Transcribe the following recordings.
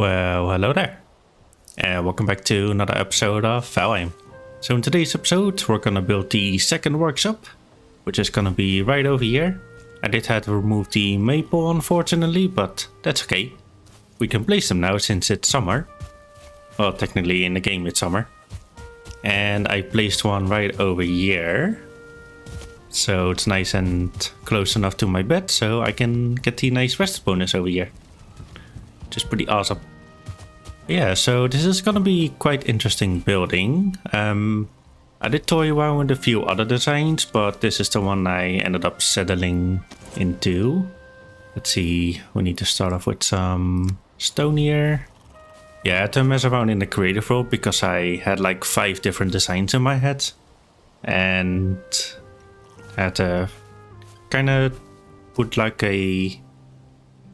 Well, hello there, and welcome back to another episode of Valheim. So in today's episode, we're gonna build the second workshop, which is gonna be right over here. I did have to remove the maple, unfortunately, but that's okay. We can place them now since it's summer. Well, technically in the game it's summer. And I placed one right over here. So it's nice and close enough to my bed, so I can get the nice rest bonus over here. Which is pretty awesome. Yeah, so this is gonna be quite interesting building. I did toy around with a few other designs, but this is the one I ended up settling into. Let's see, we need to start off with some stone here. Yeah, I had to mess around in the creative world because I had like 5 different designs in my head. And I had to kind of put like a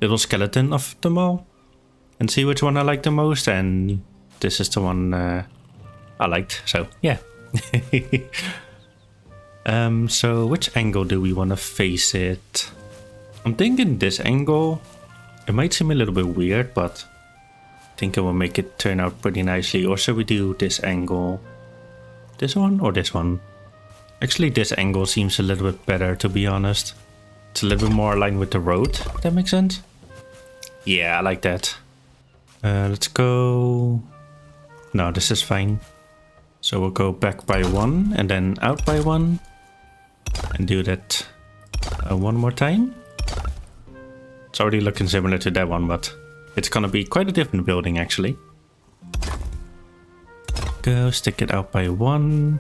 little skeleton of them all and see which one I like the most, and this is the one I liked, so yeah. So which angle do we want to face it? I'm thinking this angle. It might seem a little bit weird, but I think it will make it turn out pretty nicely. Or should we do this angle? This one or this one? Actually, this angle seems a little bit better, to be honest. It's a little bit more aligned with the road, if that makes sense. Yeah, I like that. Let's go... No, this is fine. So we'll go back by 1 and then out by 1. And do that one more time. It's already looking similar to that one, but it's gonna be quite a different building actually. Go stick it out by 1.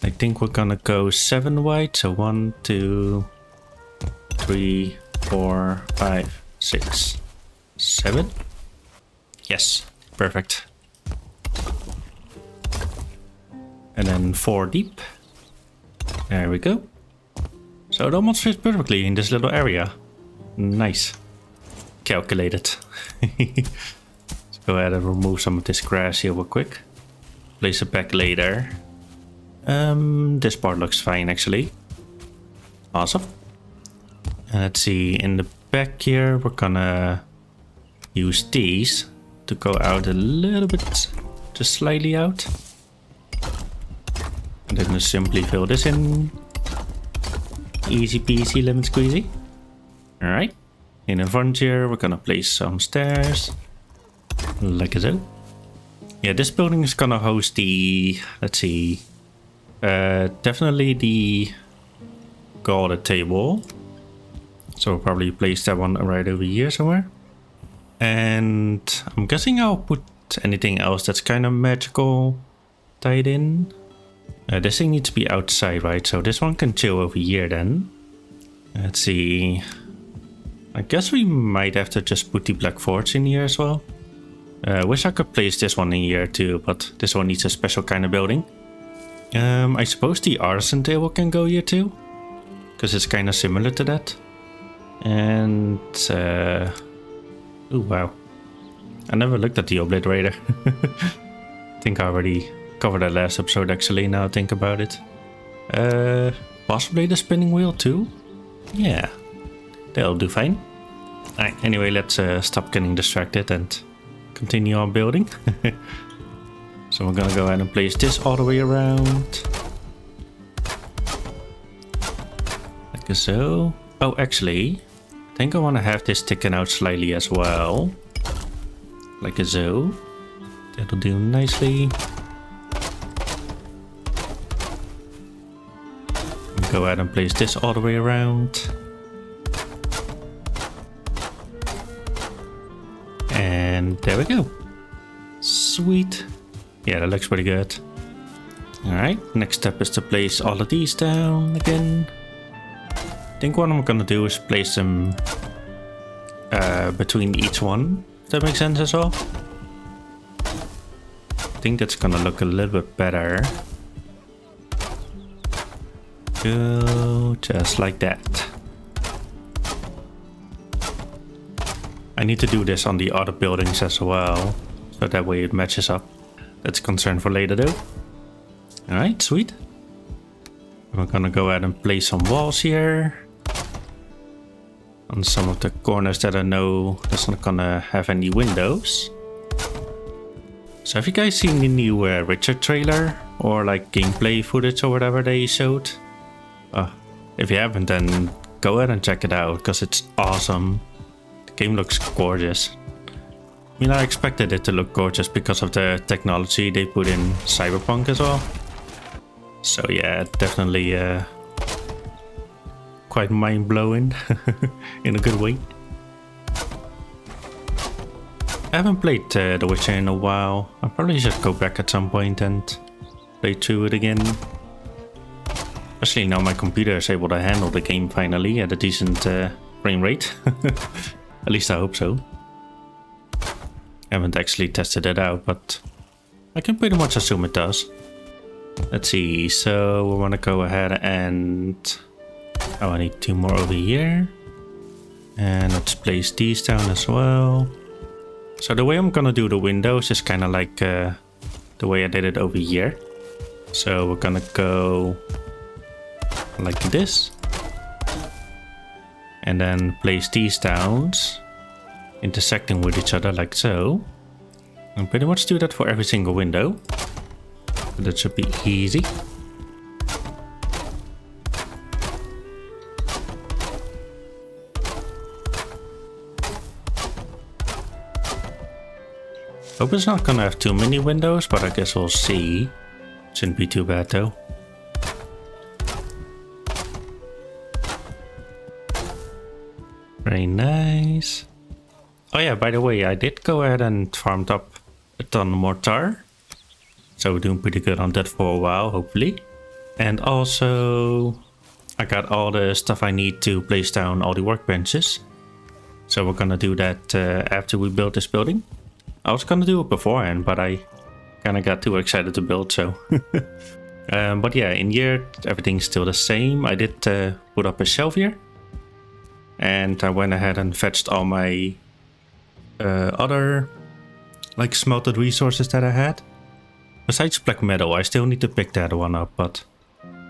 I think we're gonna go 7 wide. So 1, 2, 3, 4, 5, 6, 7. Yes, perfect. And then 4 deep. There we go. So it almost fits perfectly in this little area. Nice. Calculated. Let's go ahead and remove some of this grass here real quick. Place it back later. This part looks fine actually. Awesome. And let's see, in the back here we're gonna use these to go out a little bit, just slightly out. And then just simply fill this in. Easy peasy lemon squeezy. Alright. In the front here we're gonna place some stairs. Like so. Yeah, this building is gonna host the, let's see, definitely the gauntlet table. So we'll probably place that one right over here somewhere. And I'm guessing I'll put anything else that's kind of magical tied in. This thing needs to be outside, right? So this one can chill over here then. Let's see. I guess we might have to just put the black forge in here as well. Wish I could place this one in here too, but this one needs a special kind of building. I suppose the artisan table can go here too, because it's kind of similar to that. And oh wow, I never looked at the obliterator. I think I already covered that last episode actually, now I think about it. Possibly the spinning wheel too? Yeah, that'll do fine. Alright, anyway, let's stop getting distracted and continue on building. So we're gonna go ahead and place this all the way around. Like so. Oh, actually, I think I want to have this sticking out slightly as well. Like so. That'll do nicely. Go ahead and place this all the way around. And there we go. Sweet. Yeah, that looks pretty good. Alright, next step is to place all of these down again. I think what I'm gonna do is place them between each one, if that makes sense as well. I think that's gonna look a little bit better. Go just like that. I need to do this on the other buildings as well, so that way it matches up. That's a concern for later though. Alright, sweet. We're gonna go ahead and place some walls here. On some of the corners that I know that's not gonna have any windows. So have you guys seen the new Richard trailer or like gameplay footage or whatever they showed? If you haven't, then go ahead and check it out because it's awesome. The game looks gorgeous. I mean, I expected it to look gorgeous because of the technology they put in Cyberpunk as well. So yeah, definitely quite mind-blowing in a good way. I haven't played The Witcher in a while. I probably should go back at some point and play through it again. Especially now my computer is able to handle the game finally at a decent frame rate. At least I hope so. I haven't actually tested it out, but I can pretty much assume it does. Let's see, so we want to go ahead and... Oh, I need 2 more over here. And let's place these down as well. So the way I'm gonna do the windows is kind of like the way I did it over here. So we're gonna go like this. And then place these down, intersecting with each other like so. And pretty much do that for every single window. So that should be easy. Hope it's not gonna have too many windows, but I guess we'll see. Shouldn't be too bad though. Very nice. Oh yeah, by the way, I did go ahead and farmed up a ton more tar. So we're doing pretty good on that for a while, hopefully. And also, I got all the stuff I need to place down all the workbenches. So we're gonna do that after we build this building. I was gonna do it beforehand, but I kind of got too excited to build, so. But yeah, in here, everything's still the same. I did put up a shelf here. And I went ahead and fetched all my other like smelted resources that I had. Besides black metal, I still need to pick that one up, but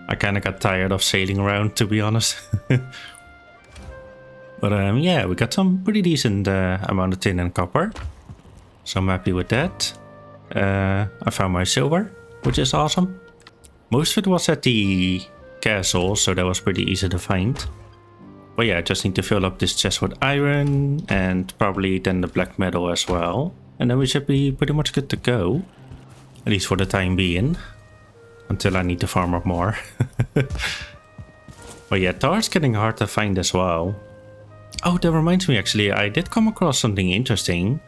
I kind of got tired of sailing around, to be honest. But yeah, we got some pretty decent amount of tin and copper. So I'm happy with that. I found my silver, which is awesome. Most of it was at the castle, so that was pretty easy to find. But yeah, I just need to fill up this chest with iron and probably then the black metal as well. And then we should be pretty much good to go. At least for the time being. Until I need to farm up more. But yeah, tar's getting hard to find as well. Oh, that reminds me actually, I did come across something interesting.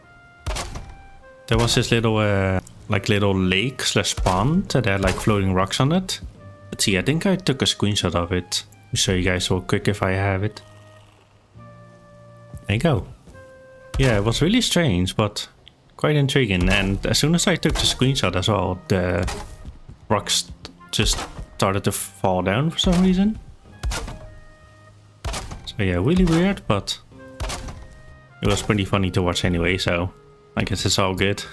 There was this little little lake slash pond that had like floating rocks on it. Let's see, I think I took a screenshot of it. I'll show you guys real quick if I have it. There you go. Yeah, it was really strange, but quite intriguing. And as soon as I took the screenshot as well, the rocks just started to fall down for some reason. So yeah, really weird, but it was pretty funny to watch anyway, so I guess it's all good.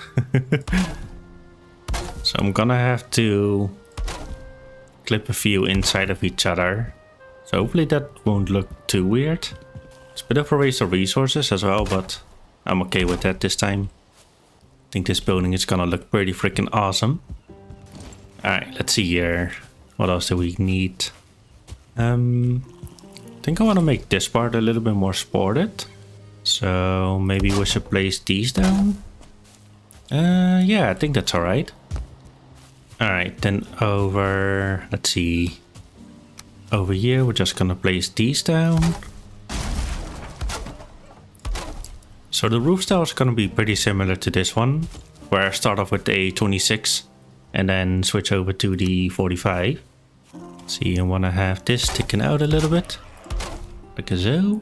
So I'm gonna have to clip a few inside of each other. So hopefully that won't look too weird. It's a bit of a waste of resources as well, but I'm okay with that this time. I think this building is gonna look pretty freaking awesome. Alright, let's see here. What else do we need? I think I want to make this part a little bit more sported. So maybe we should place these down. Yeah, I think that's alright. Alright, then over, let's see. Over here, we're just gonna place these down. So the roof style is gonna be pretty similar to this one, where I start off with a 26 and then switch over to the 45. See, I wanna have this sticking out a little bit, like so.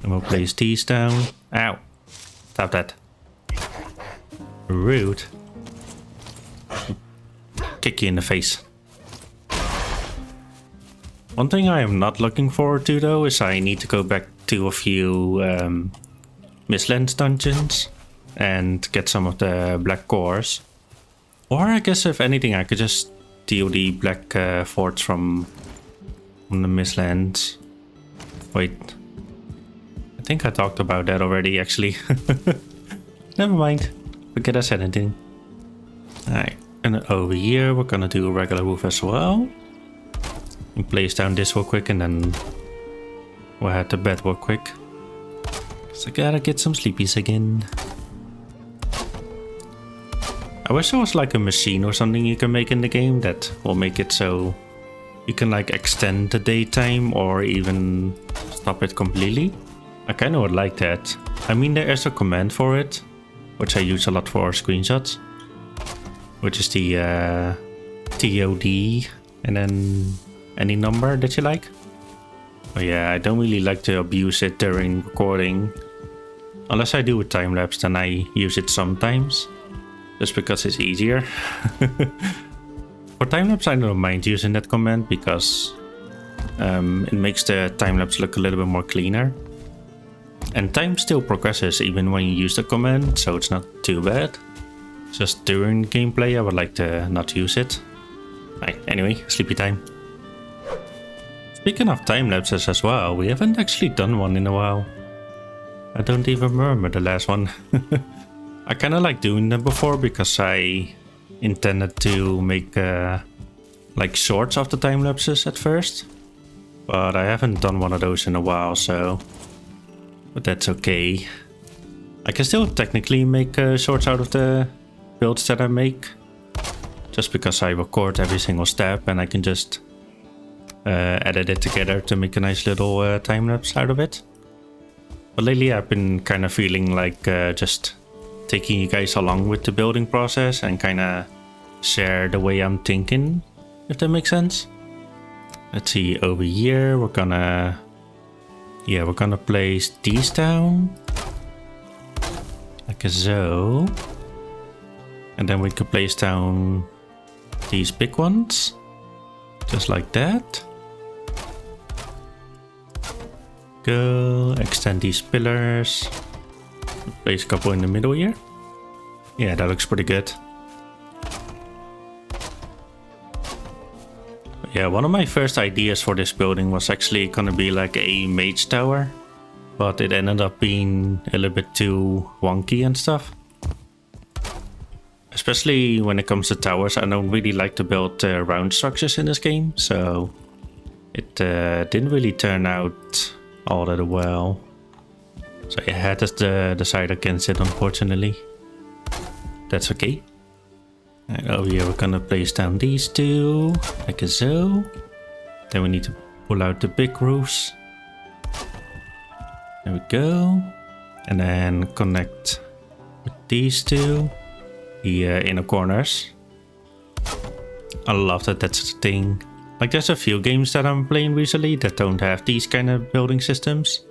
And we'll place these down. Ow! Stop that. Rude. Kick you in the face. One thing I am not looking forward to though is I need to go back to a few Mistlands dungeons and get some of the black cores. Or I guess if anything I could just steal the black forts from the Mistlands. Wait. I think I talked about that already actually. Never mind. Forget I said anything. Alright, and over here we're gonna do a regular roof as well. And place down this real quick and then we'll head to bed real quick. Cause I gotta get some sleepies again. I wish there was like a machine or something you can make in the game that will make it so you can like extend the daytime or even stop it completely. I kinda would like that. I mean, there is a command for it, which I use a lot for screenshots, which is the TOD and then any number that you like. But yeah, I don't really like to abuse it during recording. Unless I do a time-lapse, then I use it sometimes. Just because it's easier. For time-lapse, I don't mind using that command because it makes the time-lapse look a little bit more cleaner. And time still progresses even when you use the command, so it's not too bad. Just during gameplay, I would like to not use it. Right, anyway, sleepy time. Speaking of time-lapses as well, we haven't actually done one in a while. I don't even remember the last one. I kinda like doing them before because I intended to make like shorts of the time-lapses at first. But I haven't done one of those in a while, so... But that's okay. I can still technically make shorts out of the builds that I make. Just because I record every single step and I can just edit it together to make a nice little time-lapse out of it. But lately I've been kind of feeling like just taking you guys along with the building process and kind of share the way I'm thinking, if that makes sense. Let's see, over here we're gonna place these down like so, and then we could place down these big ones just like that. Go extend these pillars, place a couple in the middle here. Yeah, that looks pretty good. Yeah, one of my first ideas for this building was actually gonna be like a mage tower, but it ended up being a little bit too wonky and stuff. Especially when it comes to towers, I don't really like to build round structures in this game, so it didn't really turn out all that well. So I had to decide against it, unfortunately. That's okay. And over here we're gonna place down these two, like so. Then we need to pull out the big roofs. There we go. And then connect with these two, the inner corners. I love that that's a thing. Like, there's a few games that I'm playing recently that don't have these kind of building systems.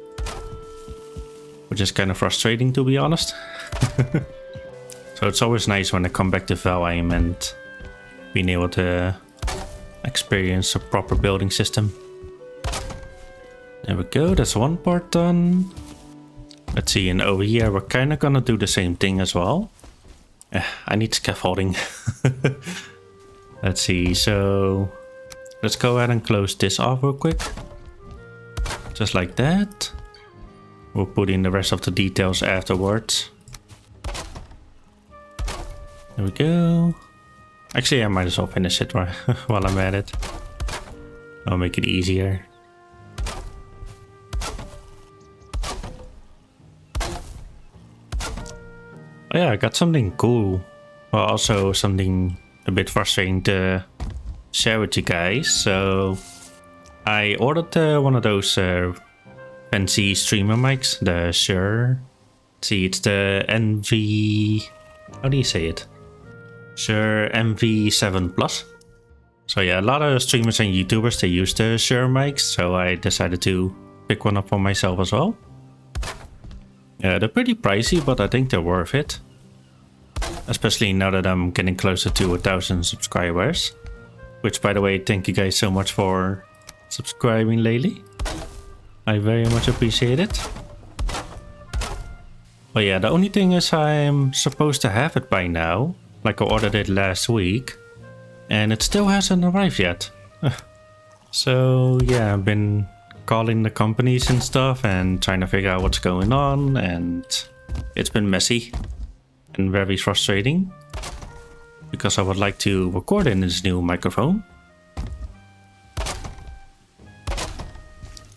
Which is kind of frustrating, to be honest. So it's always nice when I come back to Valheim and being able to experience a proper building system. There we go, that's one part done. Let's see, and over here we're kind of gonna do the same thing as well. I need scaffolding. Let's see, so let's go ahead and close this off real quick. Just like that. We'll put in the rest of the details afterwards. There we go. Actually, I might as well finish it while I'm at it. I'll make it easier. Oh yeah, I got something cool. Well, also something a bit frustrating to share with you guys. So I ordered one of those fancy streamer mics, the Shure. See, it's the NV... How do you say it? Shure MV7 Plus. So yeah, a lot of streamers and YouTubers, they use the Shure mics, so I decided to pick one up for myself as well. Yeah, they're pretty pricey, but I think they're worth it. Especially now that I'm getting closer to 1,000 subscribers. Which, by the way, thank you guys so much for subscribing lately. I very much appreciate it. But yeah, the only thing is I'm supposed to have it by now. Like, I ordered it last week. And it still hasn't arrived yet. So yeah, I've been calling the companies and stuff and trying to figure out what's going on. And it's been messy and very frustrating. because I would like to record in this new microphone.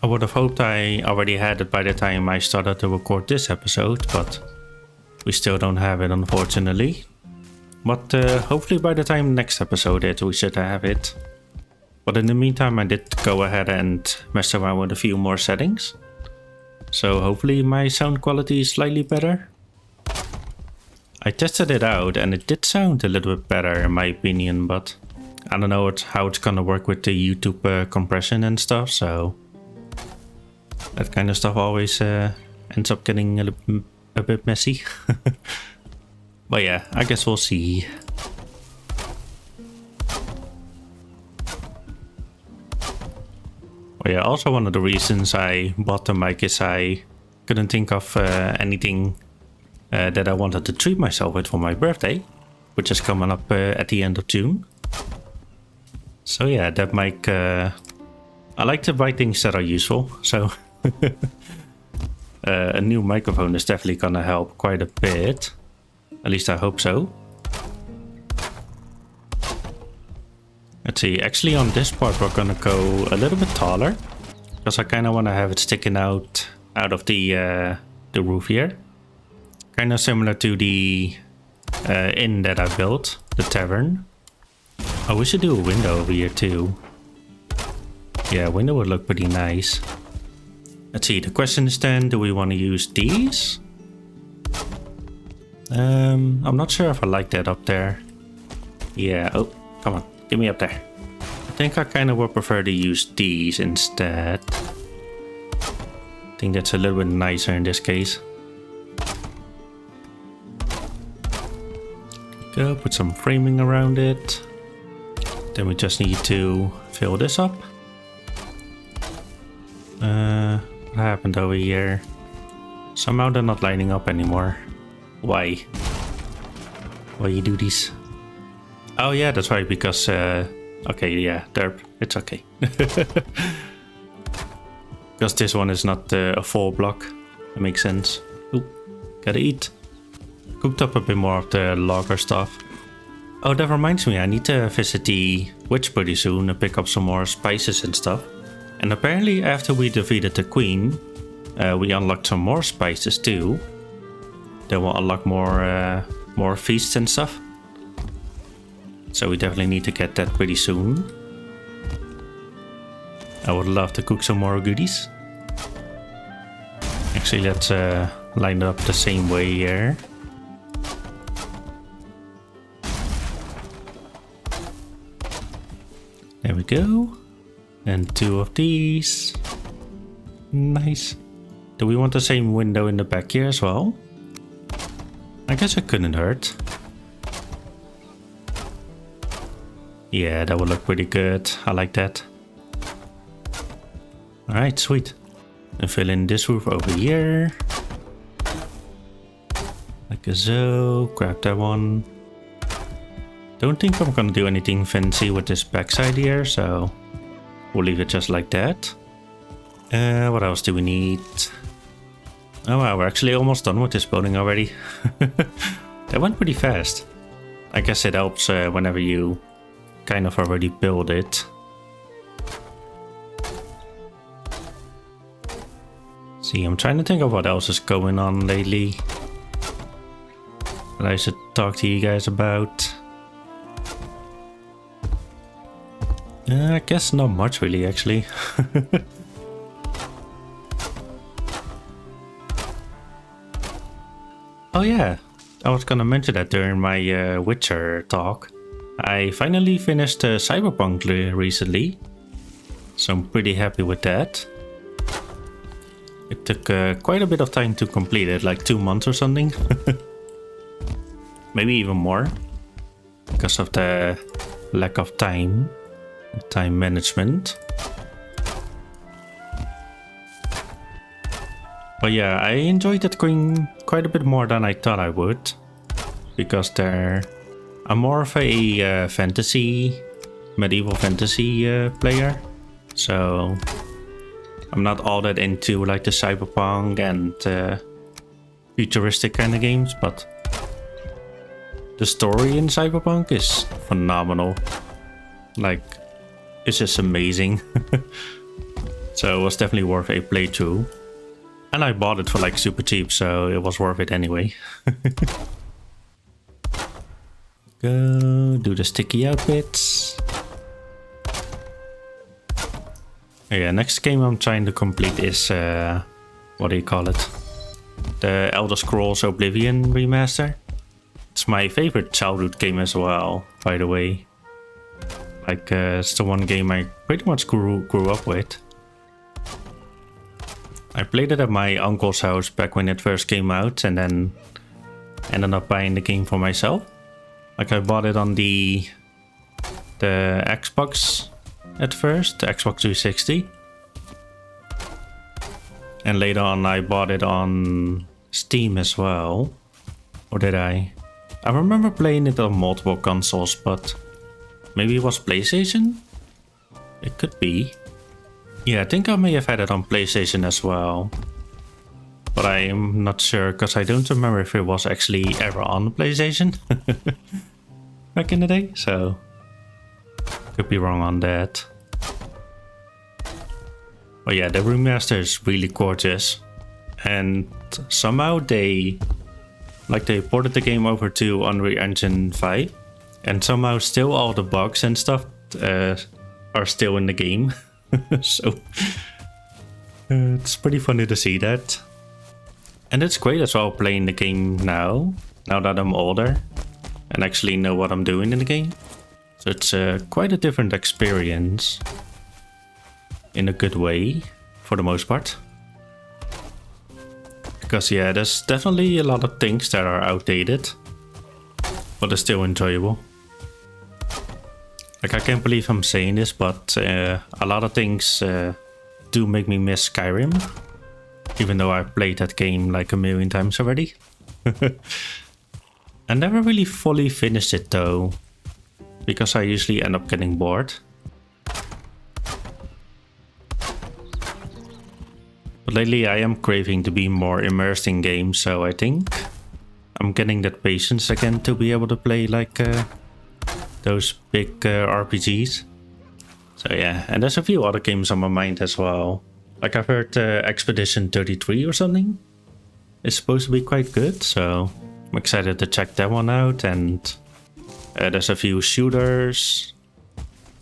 I would have hoped I already had it by the time I started to record this episode, but we still don't have it, unfortunately. But hopefully by the time next episode hits, we should have it. But in the meantime, I did go ahead and mess around with a few more settings. So hopefully my sound quality is slightly better. I tested it out and it did sound a little bit better in my opinion, but I don't know how it's gonna work with the YouTube compression and stuff, so that kind of stuff always ends up getting a bit messy. But yeah, I guess we'll see. Well, yeah, also one of the reasons I bought the mic is I couldn't think of anything that I wanted to treat myself with for my birthday, which is coming up at the end of June. So yeah, that mic, I like to buy things that are useful, so a new microphone is definitely gonna help quite a bit. At least I hope so. Let's see, actually on this part we're gonna go a little bit taller, because I kind of want to have it sticking out of the roof here. Kind of similar to the inn that I built, the tavern. Oh, we should do a window over here too. Yeah, a window would look pretty nice. Let's see, the question is then, do we want to use these? I'm not sure if I like that up there. Yeah, oh, come on, get me up there. I think I kind of would prefer to use these instead. I think that's a little bit nicer in this case. Go, put some framing around it. Then we just need to fill this up. What happened over here? Somehow they're not lining up anymore. Why? Why you do these? Oh yeah, that's right, because okay, yeah, derp, it's okay. Because this one is not a full block. That makes sense. Ooh, gotta eat. Cooked up a bit more of the logger stuff. Oh, that reminds me, I need to visit the witch pretty soon and pick up some more spices and stuff. And apparently after we defeated the queen, we unlocked some more spices too. Then we'll unlock more feasts and stuff. So we definitely need to get that pretty soon. I would love to cook some more goodies. Actually, let's line it up the same way here. There we go. And two of these. Nice. Do we want the same window in the back here as well? I guess it couldn't hurt. Yeah, that would look pretty good. I like that. Alright, sweet. And fill in this roof over here. Like so. Grab that one. Don't think I'm gonna do anything fancy with this backside here, so we'll leave it just like that. What else do we need? Oh wow, we're actually almost done with this building already. That went pretty fast. I guess it helps whenever you kind of already build it. See, I'm trying to think of what else is going on lately that I should talk to you guys about. I guess not much really, actually. Oh yeah, I was gonna mention that during my Witcher talk. I finally finished Cyberpunk recently, so I'm pretty happy with that. It took quite a bit of time to complete it, like 2 months or something. Maybe even more, because of the lack of time management. But yeah, I enjoyed it going quite a bit more than I thought I would, because I'm more of a medieval fantasy player, so I'm not all that into like the cyberpunk and futuristic kind of games, but the story in Cyberpunk is phenomenal. Like, it's just amazing. So it was definitely worth a playthrough. And I bought it for like super cheap, so it was worth it anyway. Go do the sticky outfits. Yeah, next game I'm trying to complete is, what do you call it? The Elder Scrolls Oblivion remaster. It's my favorite childhood game as well, by the way. Like, it's the one game I pretty much grew up with. I played it at my uncle's house back when it first came out, and then ended up buying the game for myself. Like, I bought it on the Xbox at first, the Xbox 360. And later on I bought it on Steam as well. Or did I? I remember playing it on multiple consoles, but maybe it was PlayStation? It could be. Yeah, I think I may have had it on PlayStation as well. But I'm not sure, because I don't remember if it was actually ever on PlayStation back in the day, so could be wrong on that. But yeah, the remaster is really gorgeous, and somehow they ported the game over to Unreal Engine 5, and somehow still all the bugs and stuff are still in the game. So it's pretty funny to see that. And it's great as well playing the game now that I'm older and actually know what I'm doing in the game. So it's quite a different experience in a good way for the most part. Because yeah, there's definitely a lot of things that are outdated, but they're still enjoyable. Like, I can't believe I'm saying this, but a lot of things do make me miss Skyrim. Even though I've played that game like a million times already. I never really fully finished it though, because I usually end up getting bored. But lately I am craving to be more immersed in games, so I think I'm getting that patience again to be able to play like those big RPGs. So yeah, and there's a few other games on my mind as well. Like, I've heard Expedition 33 or something is supposed to be quite good, so I'm excited to check that one out. And there's a few shooters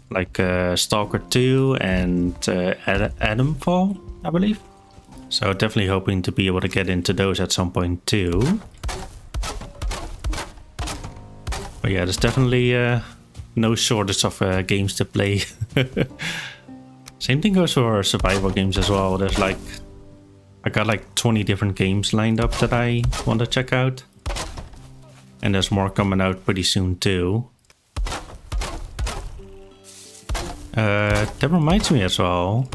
like Stalker 2 and Adamfall, I believe. So definitely hoping to be able to get into those at some point too. But yeah, there's definitely no shortage of games to play. Same thing goes for survival games as well. There's like, I got like 20 different games lined up that I want to check out. And there's more coming out pretty soon too. That reminds me as well.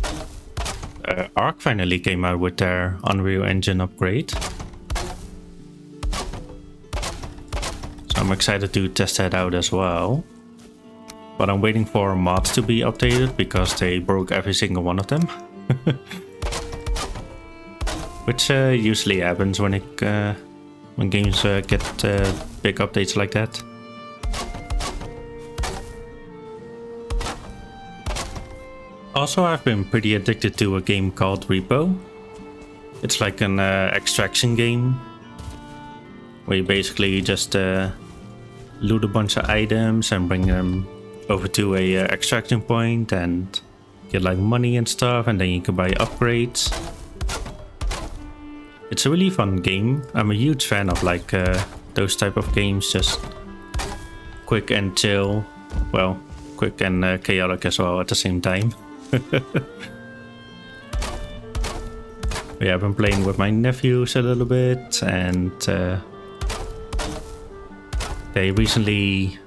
Ark finally came out with their Unreal Engine upgrade. So I'm excited to test that out as well. But I'm waiting for mods to be updated because they broke every single one of them. Which usually happens when games get big updates like that. Also, I've been pretty addicted to a game called Repo. It's like an extraction game where you basically just loot a bunch of items and bring them over to a extraction point and get like money and stuff, and then you can buy upgrades. It's a really fun game. I'm a huge fan of like those type of games, just quick and chill. Well, quick and chaotic as well at the same time. Yeah, I've been playing with my nephews a little bit, and they recently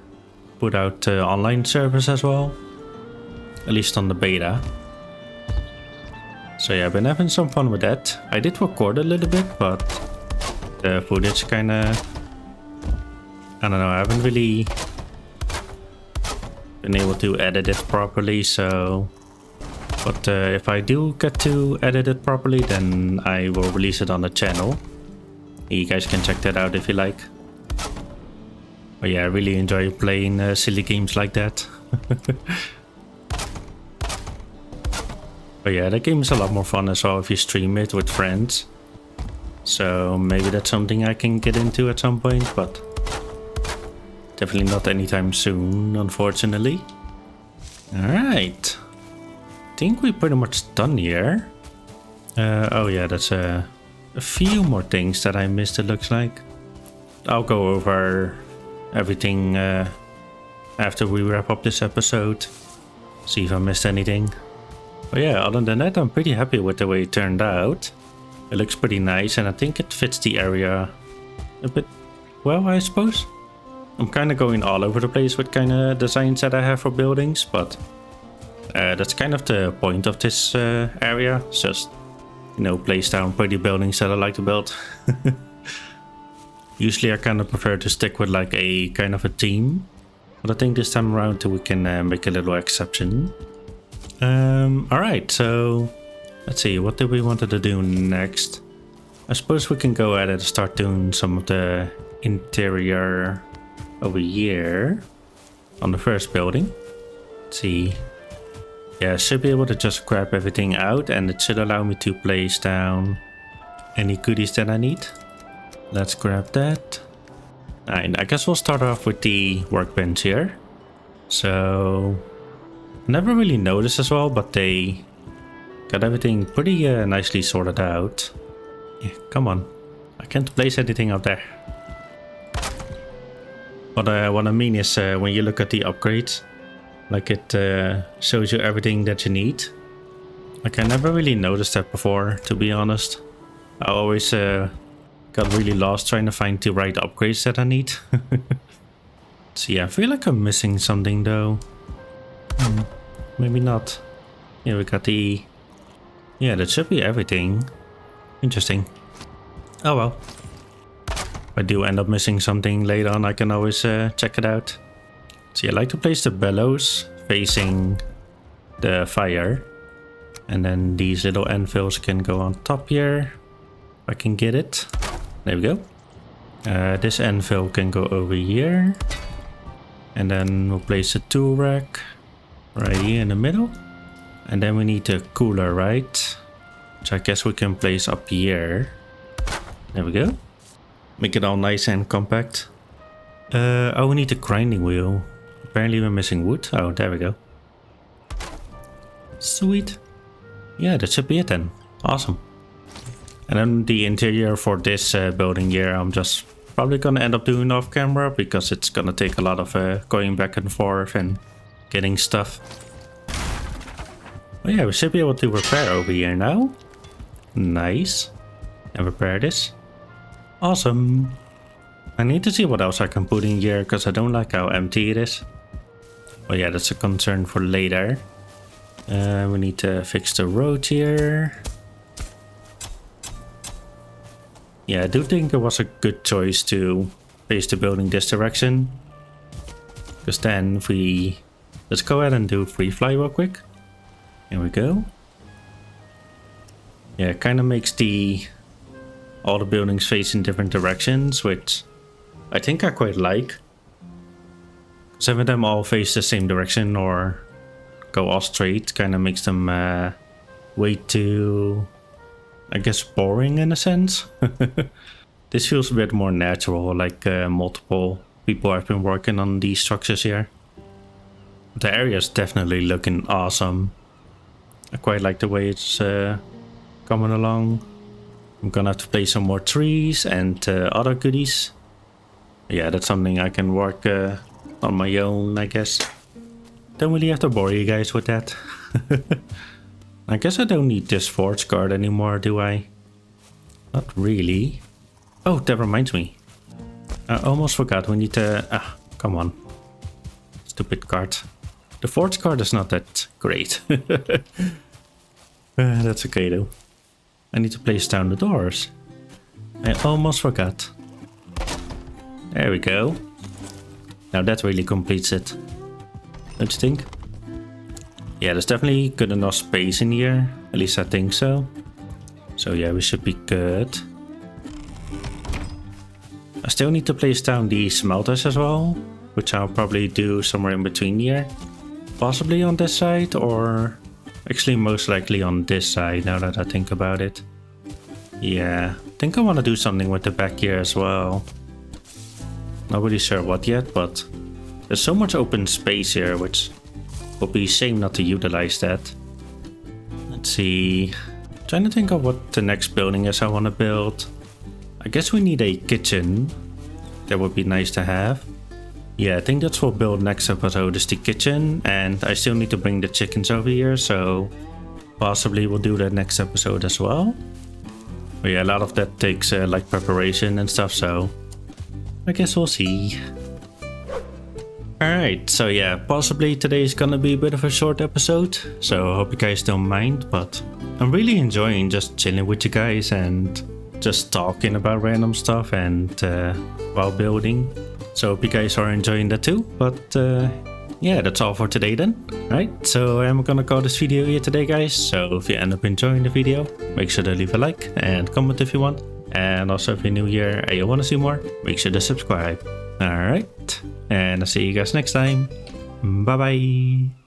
put out online service as well, at least on the beta. So yeah, I've been having some fun with that. I did record a little bit, but the footage kinda, I don't know, I haven't really been able to edit it properly, so... But if I do get to edit it properly, then I will release it on the channel. You guys can check that out if you like. But But yeah, I really enjoy playing silly games like that. But yeah, that game is a lot more fun as well if you stream it with friends. So maybe that's something I can get into at some point, but definitely not anytime soon, unfortunately. Alright. I think we're pretty much done here. Oh yeah, that's a few more things that I missed, it looks like. I'll go over everything after we wrap up this episode. See if I missed anything. But yeah, other than that, I'm pretty happy with the way it turned out. It looks pretty nice, and I think it fits the area a bit well, I suppose. I'm kind of going all over the place with kind of designs that I have for buildings, but that's kind of the point of this area. It's just, you know, place down pretty buildings that I like to build. Usually I kind of prefer to stick with like a kind of a theme, but I think this time around we can make a little exception. Alright, so let's see, what do we wanted to do next? I suppose we can go ahead and start doing some of the interior over here on the first building. Let's see. Yeah, I should be able to just grab everything out, and it should allow me to place down any goodies that I need. Let's grab that. And I guess we'll start off with the workbench here. So, never really noticed as well, but they got everything pretty nicely sorted out. Yeah, come on. I can't place anything up there. But what I mean is when you look at the upgrades, like it shows you everything that you need. Like I never really noticed that before, to be honest. I always got really lost trying to find the right upgrades that I need. So yeah, I feel like I'm missing something though. Maybe not. Yeah, we got the... Yeah, that should be everything. Interesting. Oh well. If I do end up missing something later on, I can always check it out. So yeah, I like to place the bellows facing the fire. And then these little anvils can go on top here. If I can get it. There we go. This anvil can go over here. And then we'll place a tool rack right here in the middle. And then we need a cooler, right? Which I guess we can place up here. There we go. Make it all nice and compact. Oh, we need a grinding wheel. Apparently we're missing wood. Oh, there we go. Sweet. Yeah, that should be it then. Awesome. And then the interior for this building here, I'm just probably gonna end up doing off camera because it's gonna take a lot of going back and forth and getting stuff. Oh yeah, we should be able to repair over here now. Nice. And repair this. Awesome. I need to see what else I can put in here because I don't like how empty it is. Oh yeah, that's a concern for later. We need to fix the road here. Yeah, I do think it was a good choice to place the building this direction. Because then if we... Let's go ahead and do free fly real quick. Here we go. Yeah, it kind of makes all the buildings face in different directions, which I think I quite like. Because having them all face the same direction or go all straight kind of makes them way too, I guess, boring in a sense. This feels a bit more natural, like multiple people have been working on these structures here. The area is definitely looking awesome. I quite like the way it's coming along. I'm gonna have to place some more trees and other goodies. Yeah, that's something I can work on my own, I guess. Don't really have to bore you guys with that. I guess I don't need this forge card anymore, do I? Not really. Oh, that reminds me. I almost forgot, we need to... Ah, come on. Stupid card. The forge card is not that great. That's okay though. I need to place down the doors. I almost forgot. There we go. Now that really completes it. Don't you think? Yeah, there's definitely good enough space in here. At least I think so. So yeah, we should be good. I still need to place down the smelters as well, which I'll probably do somewhere in between here. Possibly on this side, or actually most likely on this side now that I think about it. Yeah, I think I want to do something with the back here as well. Not really sure what yet, but there's so much open space here, which would be a shame not to utilize that. Let's see. Trying to think of what the next building is I want to build. I guess we need a kitchen. That would be nice to have. Yeah, I think that's what we'll build next episode, is the kitchen. And I still need to bring the chickens over here, so possibly we'll do that next episode as well. But yeah, a lot of that takes like preparation and stuff, so I guess we'll see. Alright, so yeah, possibly today is gonna be a bit of a short episode, so I hope you guys don't mind, but I'm really enjoying just chilling with you guys and just talking about random stuff and while building. So hope you guys are enjoying that too, but yeah, that's all for today then. Right, so I'm gonna call this video here today, guys, so if you end up enjoying the video, make sure to leave a like and comment if you want. And also if you're new here and you want to see more, make sure to subscribe. Alright, and I'll see you guys next time. Bye bye.